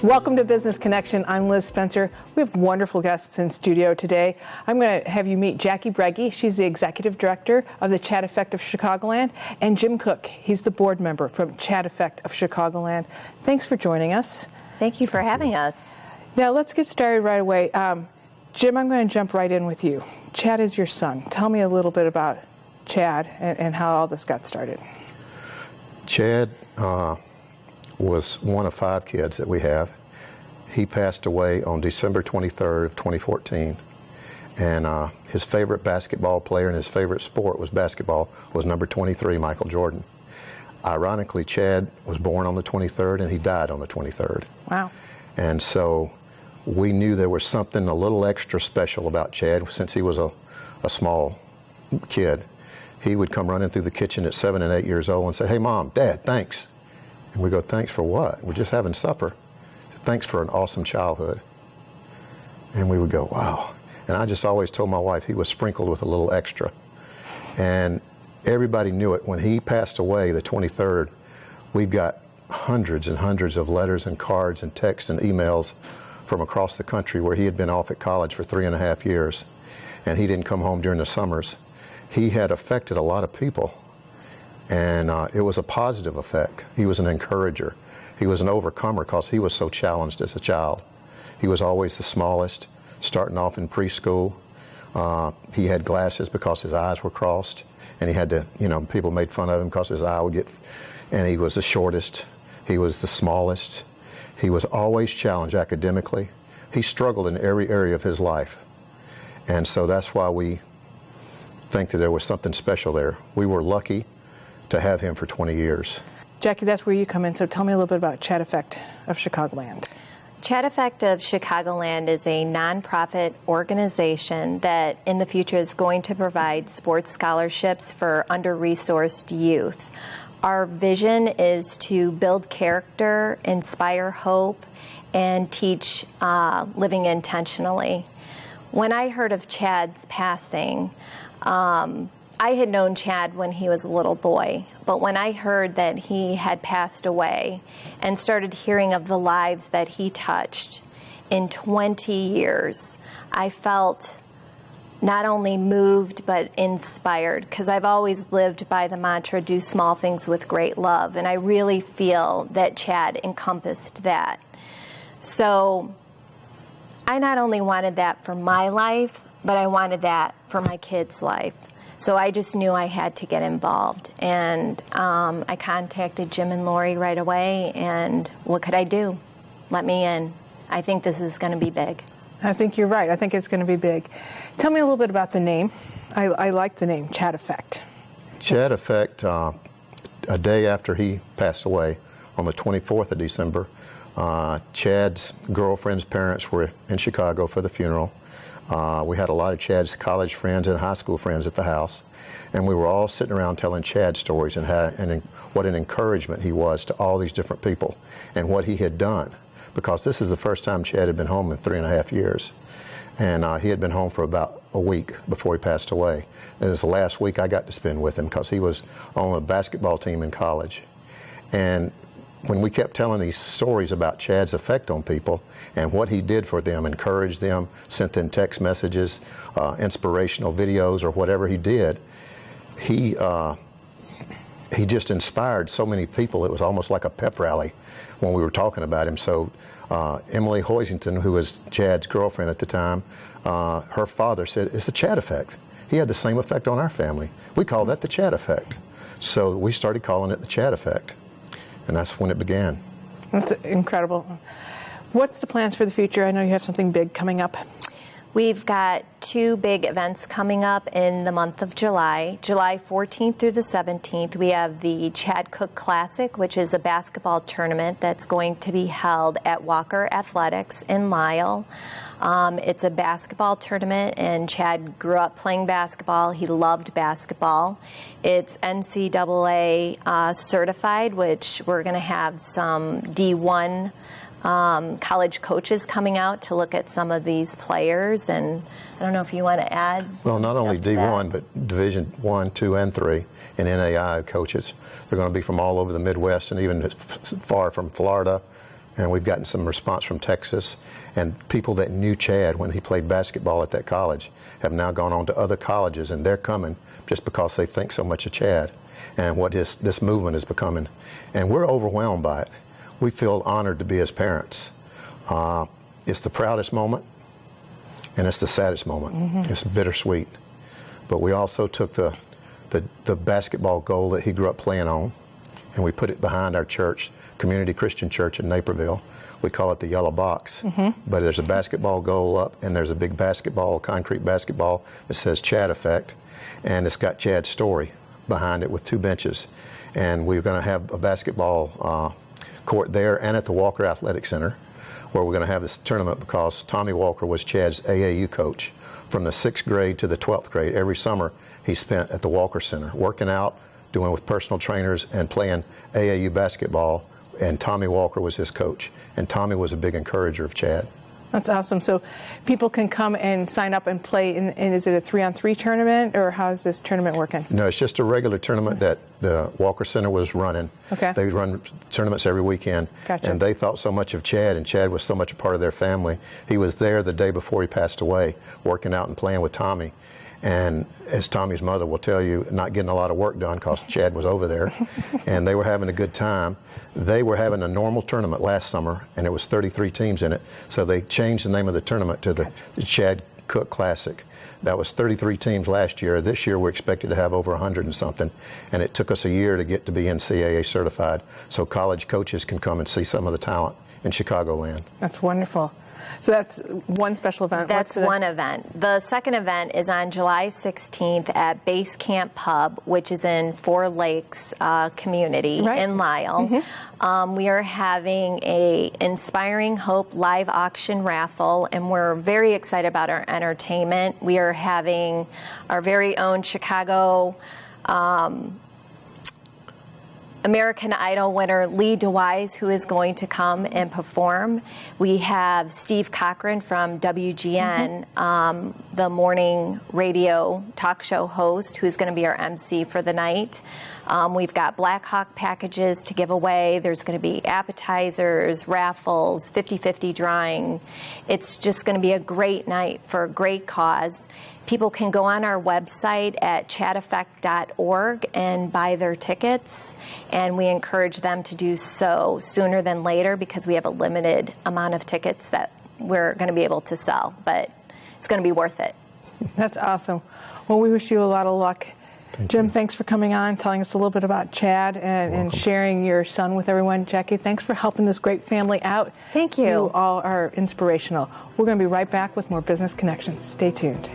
Welcome to Business Connection. I'm Liz Spencer. We have wonderful guests in studio today. I'm going to have you meet Jackie Breggy. She's the Executive Director of the Chad Effect of Chicagoland, and Jim Cook. He's the board member from Chad Effect of Chicagoland. Thanks for joining us. Thank you for having us. Now let's get started right away. Jim, I'm going to jump right in with you. Chad is your son. Tell me a little bit about Chad and how all this got started. Chad was one of 5 kids that we have. He passed away on December 23rd of 2014, and his favorite basketball player and his favorite sport was basketball, was number 23, Michael Jordan. Ironically, Chad was born on the 23rd and he died on the 23rd. Wow. And so we knew there was something a little extra special about Chad since he was a small kid. He would come running through the kitchen at 7 and 8 years old and say, "Hey, Mom, Dad, thanks." And we go, "Thanks for what?" "We're just having supper." "Thanks for an awesome childhood." And we would go, "Wow." And I just always told my wife he was sprinkled with a little extra. And everybody knew it. When he passed away, the 23rd, we've got hundreds and hundreds of letters and cards and texts and emails from across the country where he had been off at college for 3.5 years. And he didn't come home during the summers. He had affected a lot of people. And it was a positive effect. He was an encourager. He was an overcomer because he was so challenged as a child. He was always the smallest, starting off in preschool. He had glasses because his eyes were crossed, and he had to, people made fun of him because his eye would get, and he was the shortest. He was the smallest. He was always challenged academically. He struggled in every area of his life. And so that's why we think that there was something special there. We were lucky to have him for 20 years. Jackie, that's where you come in, so tell me a little bit about Chad Effect of Chicagoland. Chad Effect of Chicagoland is a nonprofit organization that in the future is going to provide sports scholarships for under-resourced youth. Our vision is to build character, inspire hope, and teach living intentionally. When I heard of Chad's passing, I had known Chad when he was a little boy, but when I heard that he had passed away and started hearing of the lives that he touched in 20 years, I felt not only moved but inspired, because I've always lived by the mantra, do small things with great love, and I really feel that Chad encompassed that. So I not only wanted that for my life, but I wanted that for my kids' life. So I just knew I had to get involved, and I contacted Jim and Lori right away, and what could I do? Let me in. I think this is going to be big. I think you're right. I think it's going to be big. Tell me a little bit about the name. I like the name, Chad Effect. Chad Effect, a day after he passed away, on the 24th of December, Chad's girlfriend's parents were in Chicago for the funeral. We had a lot of Chad's college friends and high school friends at the house, and we were all sitting around telling Chad stories and what an encouragement he was to all these different people and what he had done, because this is the first time Chad had been home in 3.5 years, and he had been home for about a week before he passed away. And it was the last week I got to spend with him because he was on a basketball team in college. And when we kept telling these stories about Chad's effect on people and what he did for them, encouraged them, sent them text messages, inspirational videos, or whatever he did, he just inspired so many people. It was almost like a pep rally when we were talking about him. So Emily Hoisington, who was Chad's girlfriend at the time, her father said, "It's the Chad effect. He had the same effect on our family. We call that the Chad effect." So we started calling it the Chad effect. And that's when it began. That's incredible. What's the plans for the future? I know you have something big coming up. We've got 2 big events coming up in the month of July. July 14th through the 17th, we have the Chad Cook Classic, which is a basketball tournament that's going to be held at Walker Athletics in Lisle. It's a basketball tournament, and Chad grew up playing basketball. He loved basketball. It's NCAA certified, which we're going to have some D1 college coaches coming out to look at some of these players, and I don't know if you want to add. Well, not only D1, but Division 1, 2, and 3, and NAI coaches. They're going to be from all over the Midwest and even as far from Florida and we've gotten some response from Texas. And people that knew Chad when he played basketball at that college have now gone on to other colleges, and they're coming just because they think so much of Chad and what this movement is becoming. And we're overwhelmed by it. We feel honored to be his parents. It's the proudest moment, and it's the saddest moment. It's bittersweet. But we also took the basketball goal that he grew up playing on, and we put it behind our church, Community Christian Church in Naperville. We call it the yellow box. But there's a basketball goal up, and there's a big concrete basketball that says Chad Effect, and it's got Chad's story behind it with 2 benches. And we're going to have a basketball court there and at the Walker Athletic Center, where we're going to have this tournament because Tommy Walker was Chad's AAU coach from the 6th grade to the 12th grade. Every summer he spent at the Walker Center working out, doing with personal trainers, and playing AAU basketball, and Tommy Walker was his coach. And Tommy was a big encourager of Chad. That's awesome. So people can come and sign up and play, and is it a 3-on-3 tournament, or how is this tournament working? No, it's just a regular tournament that the Walker Center was running. Okay. They run tournaments every weekend. Gotcha. And they thought so much of Chad, and Chad was so much a part of their family. He was there the day before he passed away, working out and playing with Tommy. And as Tommy's mother will tell you, not getting a lot of work done because Chad was over there. And they were having a good time. They were having a normal tournament last summer, and it was 33 teams in it. So they changed the name of the tournament to the Chad Cook Classic. That was 33 teams last year. This year we're expected to have over 100 and something. And it took us a year to get to be NCAA certified so college coaches can come and see some of the talent in Chicagoland. That's wonderful. So that's one special event. That's one event. The second event is on July 16th at Base Camp Pub, which is in Four Lakes community in Lisle. We are having a Inspiring Hope live auction raffle, and we're very excited about our entertainment. We are having our very own Chicago American Idol winner Lee DeWise, who is going to come and perform. We have Steve Cochran from WGN, the morning radio talk show host, who's going to be our MC for the night. We've got Black Hawk packages to give away. There's going to be appetizers, raffles, 50-50 drawing. It's just going to be a great night for a great cause. People can go on our website at chadeffect.org and buy their tickets, and we encourage them to do so sooner than later because we have a limited amount of tickets that we're going to be able to sell, but it's going to be worth it. That's awesome. Well, we wish you a lot of luck. Jim, thanks for coming on, telling us a little bit about Chad and sharing your son with everyone. Jackie, thanks for helping this great family out. Thank you. You all are inspirational. We're going to be right back with more Business Connections. Stay tuned.